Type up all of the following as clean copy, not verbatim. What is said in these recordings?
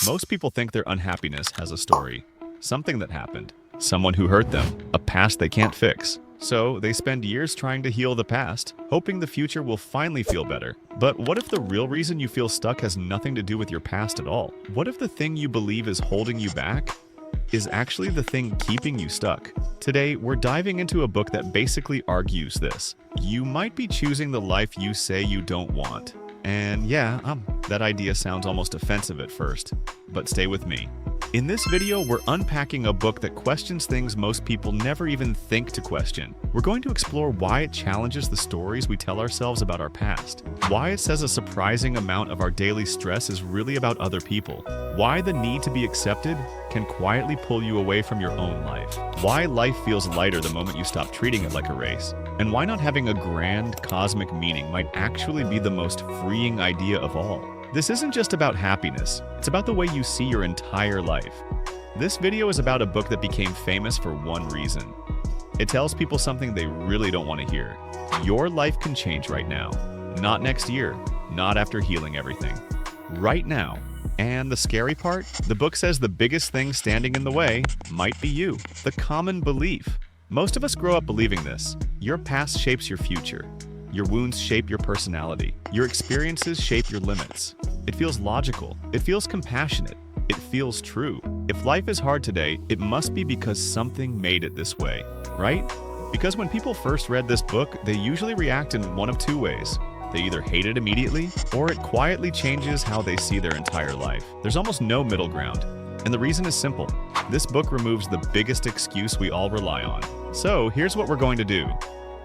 Most people think their unhappiness has a story. Something that happened. Someone who hurt them. A past they can't fix. So they spend years trying to heal the past, hoping the future will finally feel better. But what if the real reason you feel stuck has nothing to do with your past at all? What if the thing you believe is holding you back is actually the thing keeping you stuck? Today, we're diving into a book that basically argues this. You might be choosing the life you say you don't want. And yeah, that idea sounds almost offensive at first, but stay with me. In this video, we're unpacking a book that questions things most people never even think to question. We're going to explore why it challenges the stories we tell ourselves about our past, why it says a surprising amount of our daily stress is really about other people, why the need to be accepted can quietly pull you away from your own life, why life feels lighter the moment you stop treating it like a race, and why not having a grand cosmic meaning might actually be the most freeing idea of all. This isn't just about happiness, it's about the way you see your entire life. This video is about a book that became famous for one reason. It tells people something they really don't want to hear. Your life can change right now. Not next year, not after healing everything. Right now. And the scary part? The book says the biggest thing standing in the way might be you. The common belief. Most of us grow up believing this. Your past shapes your future. Your wounds shape your personality. Your experiences shape your limits. It feels logical. It feels compassionate. It feels true. If life is hard today, it must be because something made it this way, right? Because when people first read this book, they usually react in one of two ways. They either hate it immediately, or it quietly changes how they see their entire life. There's almost no middle ground. And the reason is simple. This book removes the biggest excuse we all rely on. So here's what we're going to do.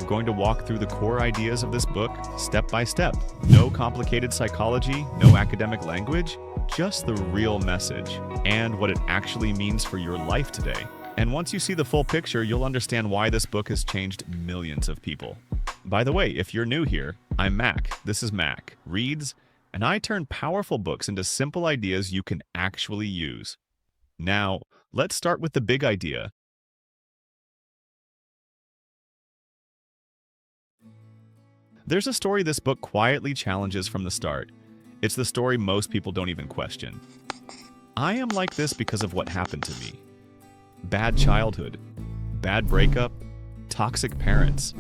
We're going to walk through the core ideas of this book step by step. No complicated psychology, no academic language, just the real message and what it actually means for your life today. And once you see the full picture, you'll understand why this book has changed millions of people. By the way, if you're new here, I'm Mac. This is MacReads, and I turn powerful books into simple ideas you can actually use. Now, let's start with the big idea. There's a story this book quietly challenges from the start. It's the story most people don't even question. I am like this because of what happened to me. Bad childhood, bad breakup, toxic parents.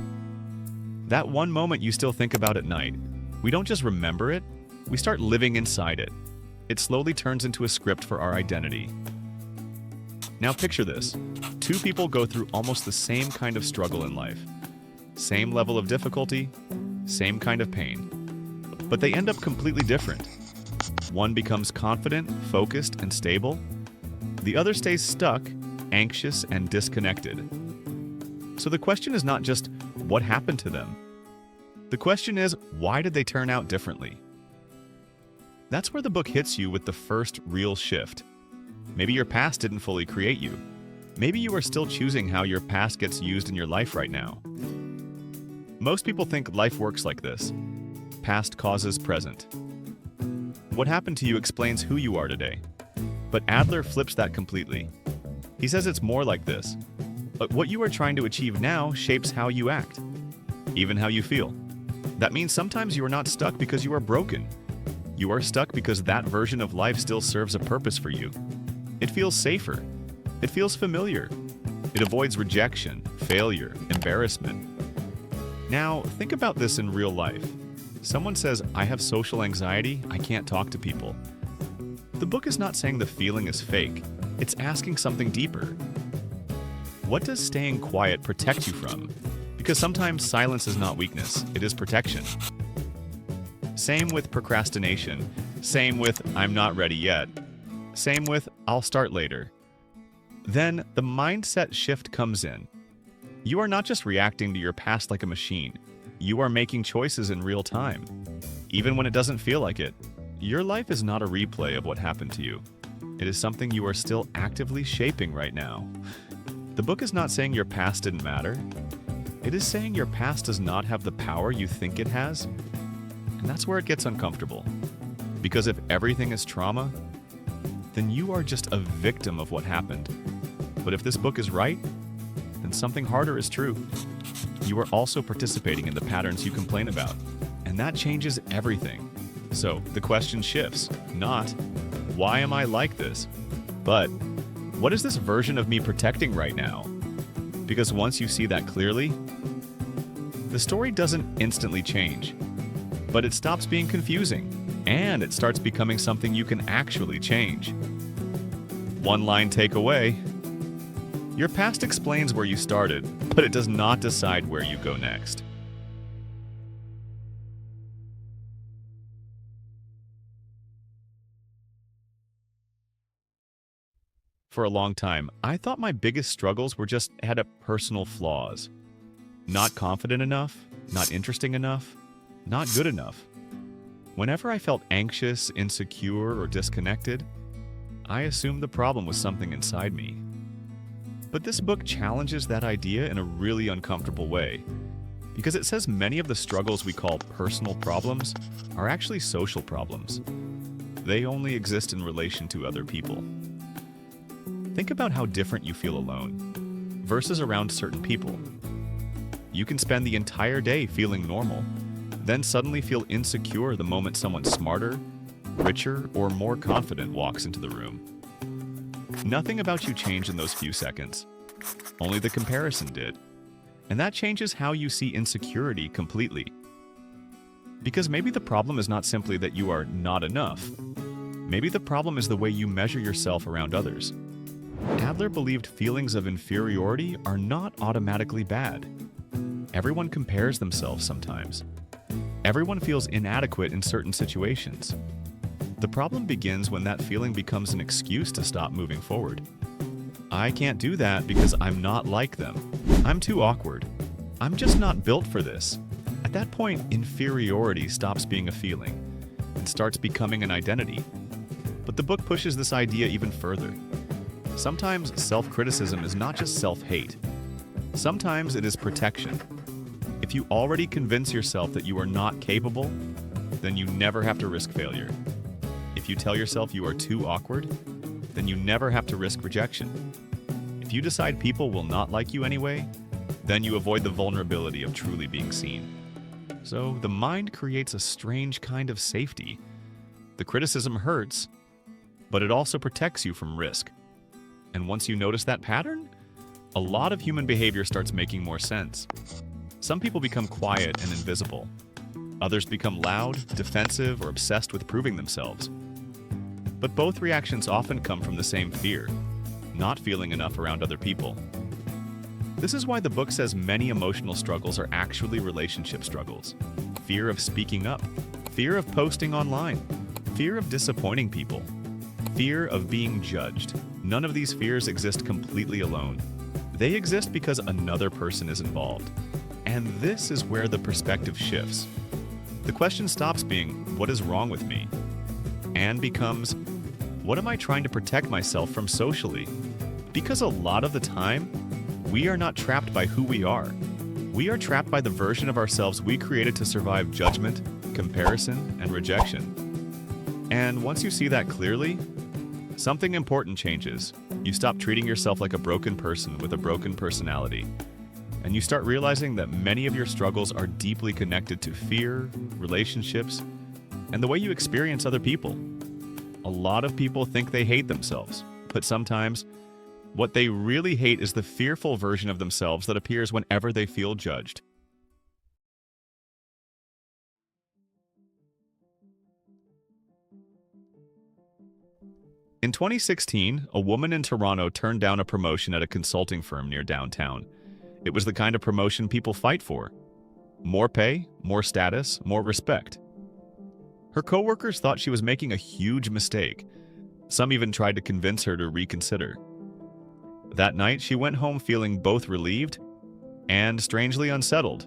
That one moment you still think about at night. We don't just remember it, we start living inside it. It slowly turns into a script for our identity. Now picture this. Two people go through almost the same kind of struggle in life. Same level of difficulty, same kind of pain. But they end up completely different. One becomes confident, focused, and stable. The other stays stuck, anxious, and disconnected. So the question is not just what happened to them. The question is, why did they turn out differently? That's where the book hits you with the first real shift. Maybe your past didn't fully create you. Maybe you are still choosing how your past gets used in your life right now. Most people think life works like this. Past causes present. What happened to you explains who you are today. But Adler flips that completely. He says it's more like this. But what you are trying to achieve now shapes how you act, even how you feel. That means sometimes you are not stuck because you are broken. You are stuck because that version of life still serves a purpose for you. It feels safer. It feels familiar. It avoids rejection, failure, embarrassment. Now, think about this in real life. Someone says, I have social anxiety, I can't talk to people. The book is not saying the feeling is fake. It's asking something deeper. What does staying quiet protect you from? Because sometimes silence is not weakness, it is protection. Same with procrastination. Same with I'm not ready yet. Same with I'll start later. Then the mindset shift comes in. You are not just reacting to your past like a machine. You are making choices in real time. Even when it doesn't feel like it. Your life is not a replay of what happened to you. It is something you are still actively shaping right now. The book is not saying your past didn't matter. It is saying your past does not have the power you think it has. And that's where it gets uncomfortable. Because if everything is trauma, then you are just a victim of what happened. But if this book is right, then something harder is true. You are also participating in the patterns you complain about. And that changes everything. So the question shifts, not why am I like this? But what is this version of me protecting right now? Because once you see that clearly, the story doesn't instantly change, but it stops being confusing, and it starts becoming something you can actually change. One line takeaway: your past explains where you started, but it does not decide where you go next. For a long time, I thought my biggest struggles were just had a personal flaws. Not confident enough, not interesting enough, not good enough. Whenever I felt anxious, insecure, or disconnected, I assumed the problem was something inside me. But this book challenges that idea in a really uncomfortable way, because it says many of the struggles we call personal problems are actually social problems. They only exist in relation to other people. Think about how different you feel alone versus around certain people. You can spend the entire day feeling normal, then suddenly feel insecure the moment someone smarter, richer, or more confident walks into the room. Nothing about you changed in those few seconds. Only the comparison did. And that changes how you see insecurity completely. Because maybe the problem is not simply that you are not enough. Maybe the problem is the way you measure yourself around others. Adler believed feelings of inferiority are not automatically bad. Everyone compares themselves sometimes. Everyone feels inadequate in certain situations. The problem begins when that feeling becomes an excuse to stop moving forward. I can't do that because I'm not like them. I'm too awkward. I'm just not built for this. At that point, inferiority stops being a feeling and starts becoming an identity. But the book pushes this idea even further. Sometimes self-criticism is not just self-hate. Sometimes it is protection. If you already convince yourself that you are not capable, then you never have to risk failure. If you tell yourself you are too awkward, then you never have to risk rejection. If you decide people will not like you anyway, then you avoid the vulnerability of truly being seen. So the mind creates a strange kind of safety. The criticism hurts, but it also protects you from risk. And once you notice that pattern, a lot of human behavior starts making more sense. Some people become quiet and invisible. Others become loud, defensive, or obsessed with proving themselves. But both reactions often come from the same fear, not feeling enough around other people. This is why the book says many emotional struggles are actually relationship struggles. Fear of speaking up, fear of posting online, fear of disappointing people, fear of being judged. None of these fears exist completely alone. They exist because another person is involved. And this is where the perspective shifts. The question stops being, what is wrong with me? And becomes, what am I trying to protect myself from socially? Because a lot of the time, we are not trapped by who we are. We are trapped by the version of ourselves we created to survive judgment, comparison, and rejection. And once you see that clearly, something important changes. You stop treating yourself like a broken person with a broken personality. And you start realizing that many of your struggles are deeply connected to fear, relationships, and the way you experience other people. A lot of people think they hate themselves, but sometimes what they really hate is the fearful version of themselves that appears whenever they feel judged. In 2016, a woman in Toronto turned down a promotion at a consulting firm near downtown. It was the kind of promotion people fight for. More pay, more status, more respect. Her coworkers thought she was making a huge mistake. Some even tried to convince her to reconsider. That night, she went home feeling both relieved and strangely unsettled.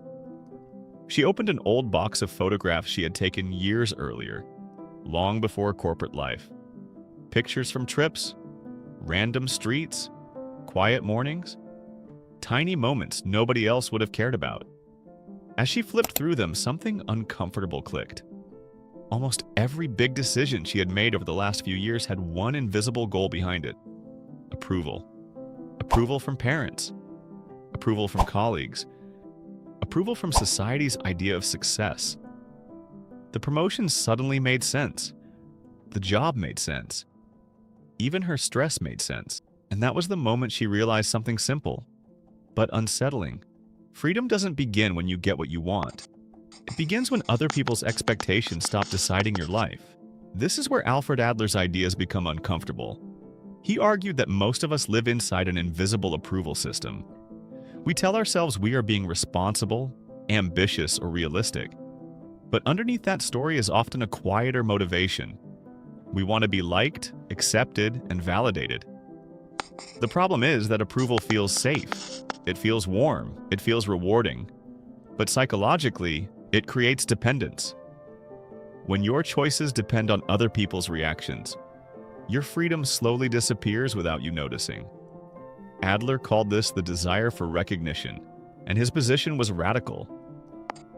She opened an old box of photographs she had taken years earlier, long before corporate life. Pictures from trips, random streets, quiet mornings, tiny moments nobody else would have cared about. As she flipped through them, something uncomfortable clicked. Almost every big decision she had made over the last few years had one invisible goal behind it: approval. Approval from parents. Approval from colleagues. Approval from society's idea of success. The promotion suddenly made sense. The job made sense. Even her stress made sense. And that was the moment she realized something simple, but unsettling. Freedom doesn't begin when you get what you want. It begins when other people's expectations stop deciding your life. This is where Alfred Adler's ideas become uncomfortable. He argued that most of us live inside an invisible approval system. We tell ourselves we are being responsible, ambitious, or realistic. But underneath that story is often a quieter motivation. We want to be liked, accepted, and validated. The problem is that approval feels safe. It feels warm. It feels rewarding. But psychologically, it creates dependence. When your choices depend on other people's reactions, your freedom slowly disappears without you noticing. Adler called this the desire for recognition, and his position was radical.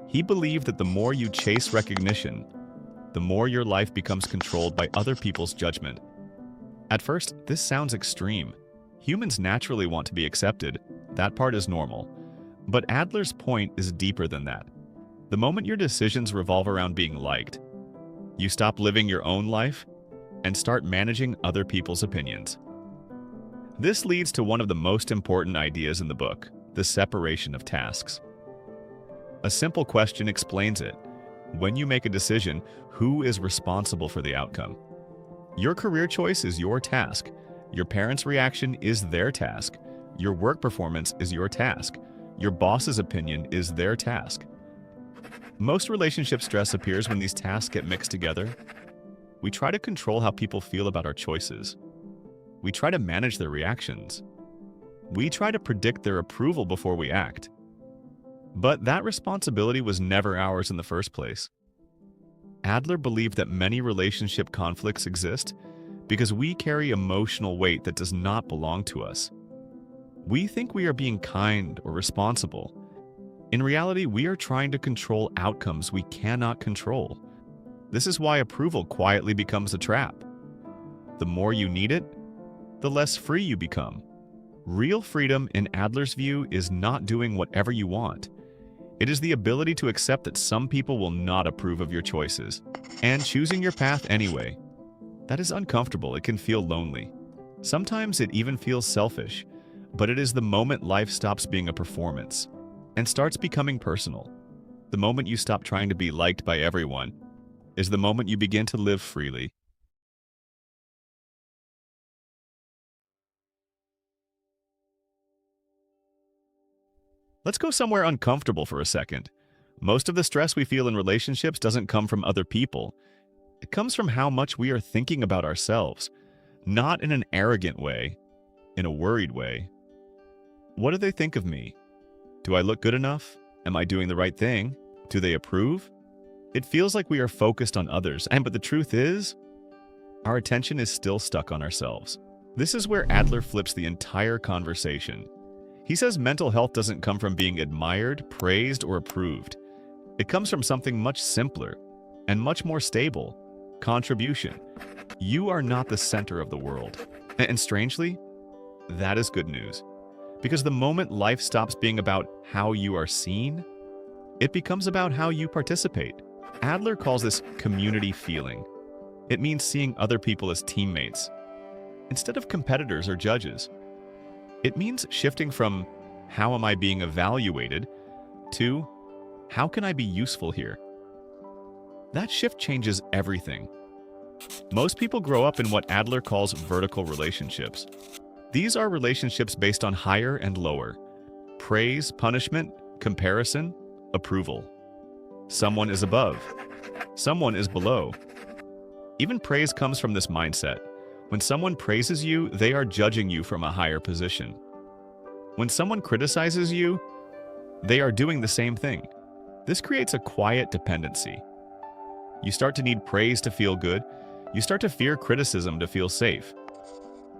He believed that the more you chase recognition, the more your life becomes controlled by other people's judgment. At first, this sounds extreme. Humans naturally want to be accepted. That part is normal. But Adler's point is deeper than that. The moment your decisions revolve around being liked, you stop living your own life and start managing other people's opinions. This leads to one of the most important ideas in the book, the separation of tasks. A simple question explains it. When you make a decision, who is responsible for the outcome? Your career choice is your task. Your parents' reaction is their task. Your work performance is your task. Your boss's opinion is their task. Most relationship stress appears when these tasks get mixed together. We try to control how people feel about our choices. We try to manage their reactions. We try to predict their approval before we act. But that responsibility was never ours in the first place. Adler believed that many relationship conflicts exist because we carry emotional weight that does not belong to us. We think we are being kind or responsible. In reality, we are trying to control outcomes we cannot control. This is why approval quietly becomes a trap. The more you need it, the less free you become. Real freedom, in Adler's view, is not doing whatever you want. It is the ability to accept that some people will not approve of your choices, and choosing your path anyway. That is uncomfortable. It can feel lonely. Sometimes it even feels selfish, but it is the moment life stops being a performance and starts becoming personal. The moment you stop trying to be liked by everyone is the moment you begin to live freely. Let's go somewhere uncomfortable for a second. Most of the stress we feel in relationships doesn't come from other people. It comes from how much we are thinking about ourselves, not in an arrogant way, in a worried way. What do they think of me? Do I look good enough? Am I doing the right thing? Do they approve? It feels like we are focused on others, but the truth is, our attention is still stuck on ourselves. This is where Adler flips the entire conversation. He says mental health doesn't come from being admired, praised, or approved. It comes from something much simpler and much more stable: contribution. You are not the center of the world. And strangely, that is good news. Because the moment life stops being about how you are seen, it becomes about how you participate. Adler calls this community feeling. It means seeing other people as teammates instead of competitors or judges. It means shifting from how am I being evaluated to how can I be useful here? That shift changes everything. Most people grow up in what Adler calls vertical relationships. These are relationships based on higher and lower: praise, punishment, comparison, approval. Someone is above. Someone is below. Even praise comes from this mindset. When someone praises you, they are judging you from a higher position. When someone criticizes you, they are doing the same thing. This creates a quiet dependency. You start to need praise to feel good. You start to fear criticism to feel safe.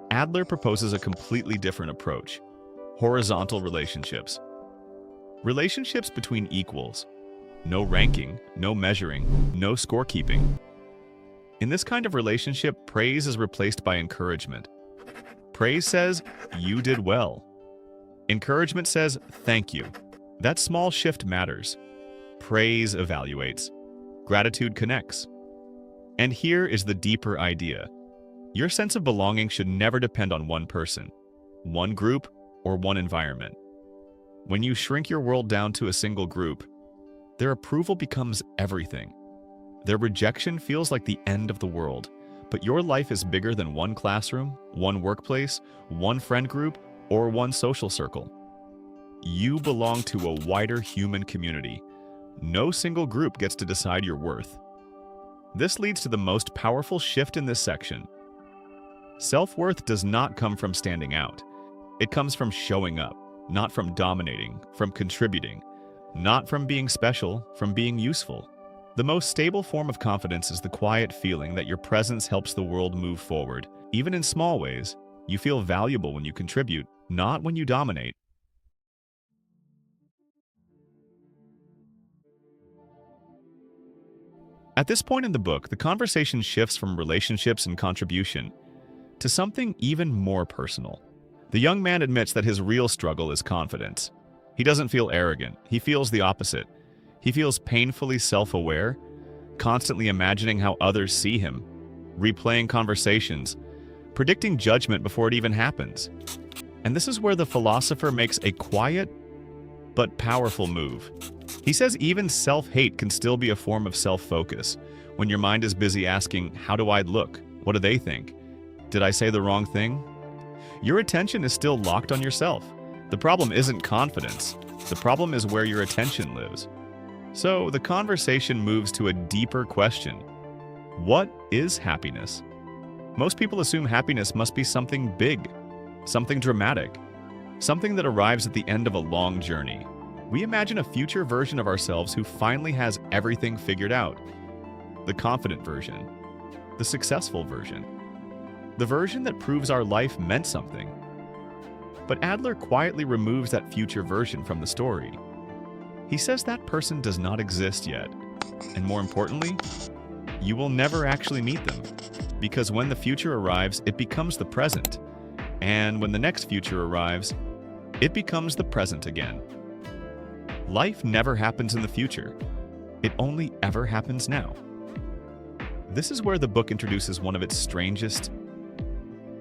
Adler proposes a completely different approach: horizontal relationships. Relationships between equals. No ranking, no measuring, no scorekeeping. In this kind of relationship, praise is replaced by encouragement. Praise says, "You did well." Encouragement says, "Thank you." That small shift matters. Praise evaluates. Gratitude connects. And here is the deeper idea. Your sense of belonging should never depend on one person, one group, or one environment. When you shrink your world down to a single group, their approval becomes everything. Their rejection feels like the end of the world, but your life is bigger than one classroom, one workplace, one friend group, or one social circle. You belong to a wider human community. No single group gets to decide your worth. This leads to the most powerful shift in this section. Self-worth does not come from standing out. It comes from showing up, not from dominating, from contributing, not from being special, from being useful. The most stable form of confidence is the quiet feeling that your presence helps the world move forward. Even in small ways, you feel valuable when you contribute, not when you dominate. At this point in the book, the conversation shifts from relationships and contribution to something even more personal. The young man admits that his real struggle is confidence. He doesn't feel arrogant. He feels the opposite. He feels painfully self-aware, constantly imagining how others see him, replaying conversations, predicting judgment before it even happens. And this is where the philosopher makes a quiet but powerful move. He says even self-hate can still be a form of self-focus, when your mind is busy asking, how do I look? What do they think? Did I say the wrong thing? Your attention is still locked on yourself. The problem isn't confidence. The problem is where your attention lives. So the conversation moves to a deeper question. What is happiness? Most people assume happiness must be something big, something dramatic, something that arrives at the end of a long journey. We imagine a future version of ourselves who finally has everything figured out. The confident version, the successful version, the version that proves our life meant something. But Adler quietly removes that future version from the story. He says that person does not exist yet. And more importantly, you will never actually meet them. Because when the future arrives, it becomes the present. And when the next future arrives, it becomes the present again. Life never happens in the future. It only ever happens now. This is where the book introduces one of its strangest,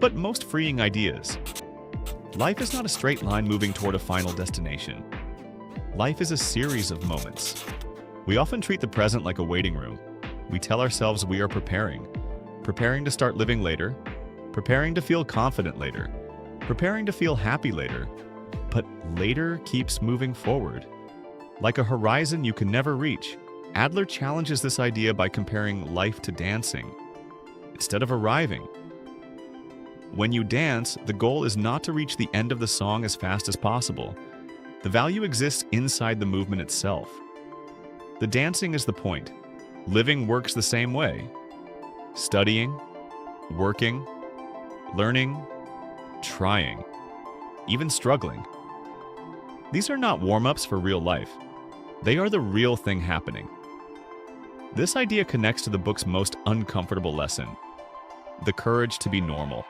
but most freeing ideas. Life is not a straight line moving toward a final destination. Life is a series of moments. We often treat the present like a waiting room. We tell ourselves we are preparing to start living later, preparing to feel confident later, preparing to feel happy later. But later keeps moving forward. Like a horizon you can never reach, Adler challenges this idea by comparing life to dancing, instead of arriving. When you dance, the goal is not to reach the end of the song as fast as possible. The value exists inside the movement itself. The dancing is the point. Living works the same way. Studying, working, learning, trying, even struggling. These are not warm-ups for real life. They are the real thing happening. This idea connects to the book's most uncomfortable lesson, the courage to be normal.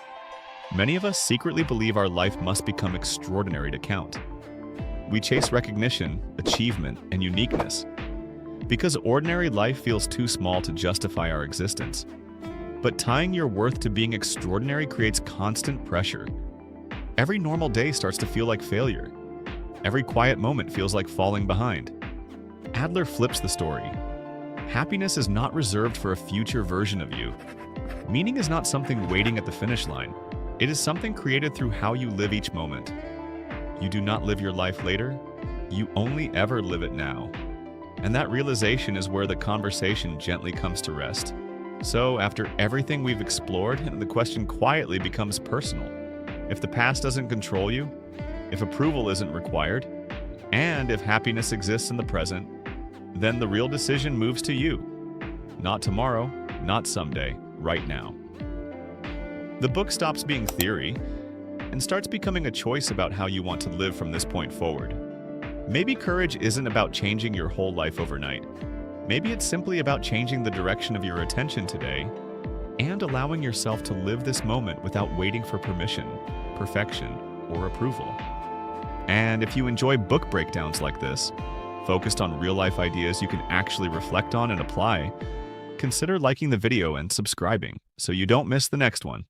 Many of us secretly believe our life must become extraordinary to count. We chase recognition, achievement, and uniqueness because ordinary life feels too small to justify our existence. But tying your worth to being extraordinary creates constant pressure. Every normal day starts to feel like failure. Every quiet moment feels like falling behind. Adler flips the story. Happiness is not reserved for a future version of you. Meaning is not something waiting at the finish line. It is something created through how you live each moment. You do not live your life later. You only ever live it now. And that realization is where the conversation gently comes to rest. So, after everything we've explored, the question quietly becomes personal. If the past doesn't control you, if approval isn't required, and if happiness exists in the present, then the real decision moves to you. Not tomorrow, not someday, right now. The book stops being theory and starts becoming a choice about how you want to live from this point forward. Maybe courage isn't about changing your whole life overnight. Maybe it's simply about changing the direction of your attention today and allowing yourself to live this moment without waiting for permission, perfection, or approval. And if you enjoy book breakdowns like this, focused on real-life ideas you can actually reflect on and apply, consider liking the video and subscribing so you don't miss the next one.